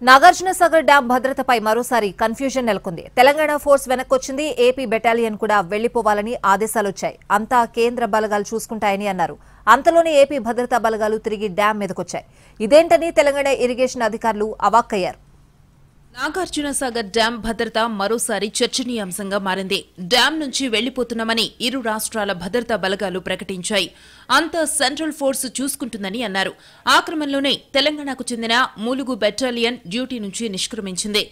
Nagarjunasagar dam భద్రతపై మరోసారి confusion నెలకొంది. తెలంగాణ ఫోర్స్ వెనక్కొచ్చింది. ఏపీ బెటాలియన్ కూడా వెళ్లిపోవాలని ఆదేశాలొచ్చాయి. అంతా కేంద్ర బలగాలు చూసుకుంటాయని అన్నారు. అంతలోనే ఏపీ భద్రతా బలగాలు తిరిగి డ్యాం మీదకొచ్చాయి. ఇదేంటని తెలంగాణ ఇరిగేషన్ అధికారులు అవాక్కయ్యారు. నాగార్జునసాగర్ డ్యాం భద్రత మరోసారి చర్చనీయాంశంగా మారింది. డ్యాం నుంచి వెళ్లిపోతున్నామని ఇరు రాష్ట్రాల భద్రతా బలగాలు ప్రకటించాయి. అంతా సెంట్రల్ ఫోర్స్ చూసుకుంటుందని అన్నారు. ఆ క్రమంలోనే తెలంగాణకు చెందిన ములుగు బెటాలియన్ డ్యూటీ నుంచి నిష్క్రమించింది.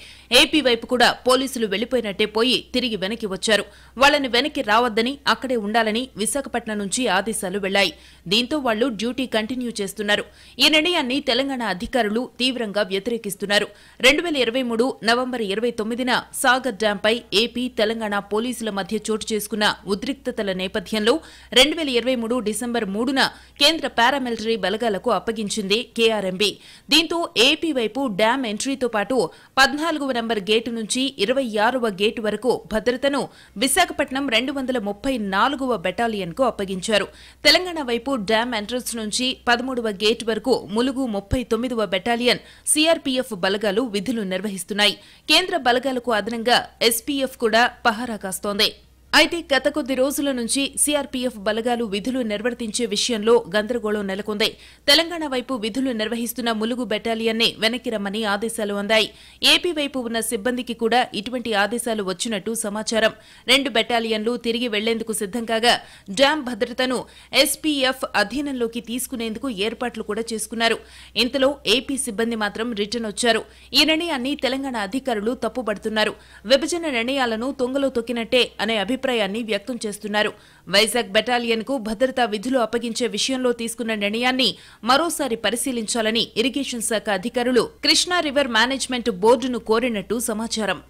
ఏపీ వైపు కూడా పోలీసులు వెళ్లిపోయినట్టే పోయి తిరిగి వెనక్కి వచ్చారు. వాళ్లని వెనక్కి రావద్దని, అక్కడే ఉండాలని విశాఖపట్నం నుంచి ఆదేశాలు వెళ్లాయి. దీంతో వాళ్లు డ్యూటీ కంటిన్యూ చేస్తున్నారు. ఈ నిర్ణయాన్ని తెలంగాణ అధికారులు తీవ్రంగా వ్యతిరేకిస్తున్నారు. 2023 నవంబర్ 29న సాగర్ డ్యాంపై ఏపీ, తెలంగాణ పోలీసుల మధ్య చోటు చేసుకున్న ఉద్రిక్తతల నేపథ్యంలో 2023 డిసెంబర్ 3న కేంద్ర పారామిలిటరీ బలగాలకు అప్పగించింది కేఆర్ఎంబీ. దీంతో ఏపీ వైపు డ్యాం ఎంట్రీతో పాటు 14వ నంబర్ గేటు నుంచి 26వ గేటు వరకు భద్రతను విశాఖపట్నం 234వ బెటాలియన్కు అప్పగించారు. తెలంగాణ వైపు డ్యాం ఎంట్రన్స్ నుంచి 13వ గేటు వరకు ములుగు 39వ బెటాలియన్ సీఆర్పీఎఫ్ బలగాలు విధులు నిర్వహిస్తున్నాయి. కేంద్ర బలగాలకు అదనంగా ఎస్పీఎఫ్ కూడా పహారా కాస్తోంది. అయితే గత కొద్ది రోజుల నుంచి సీఆర్పీఎఫ్ బలగాలు విధులు నిర్వర్తించే విషయంలో గందరగోళం నెలకొంది. తెలంగాణ వైపు విధులు నిర్వహిస్తున్న ములుగు బెటాలియన్నే వెనక్కి రమ్మని ఆదేశాలు అందాయి. ఏపీ వైపు ఉన్న సిబ్బందికి కూడా ఇటువంటి ఆదేశాలు వచ్చినట్టు సమాచారం. 2 బెటాలియన్లు తిరిగి వెళ్లేందుకు సిద్దం కాగా డ్యాం భద్రతను ఎస్పీఎఫ్ అధీనంలోకి తీసుకునేందుకు ఏర్పాట్లు కూడా చేసుకున్నారు. ఇంతలో ఏపీ సిబ్బంది మాత్రం రిటర్న్ వచ్చారు. ఈ నిర్ణయాన్ని తెలంగాణ అధికారులు తప్పుపడుతున్నారు. విభజన నిర్ణయాలను తొంగలో తొక్కినట్టే అనే అభిప్రాయాన్ని వ్యక్తం చేస్తున్నారు. వైజాగ్ బెటాలియన్ కు భద్రతా విధులు అప్పగించే విషయంలో తీసుకున్న నిర్ణయాన్ని మరోసారి పరిశీలించాలని ఇరిగేషన్ శాఖ అధికారులు కృష్ణా రివర్ మేనేజ్మెంట్ బోర్డును కోరినట్టు సమాచారం.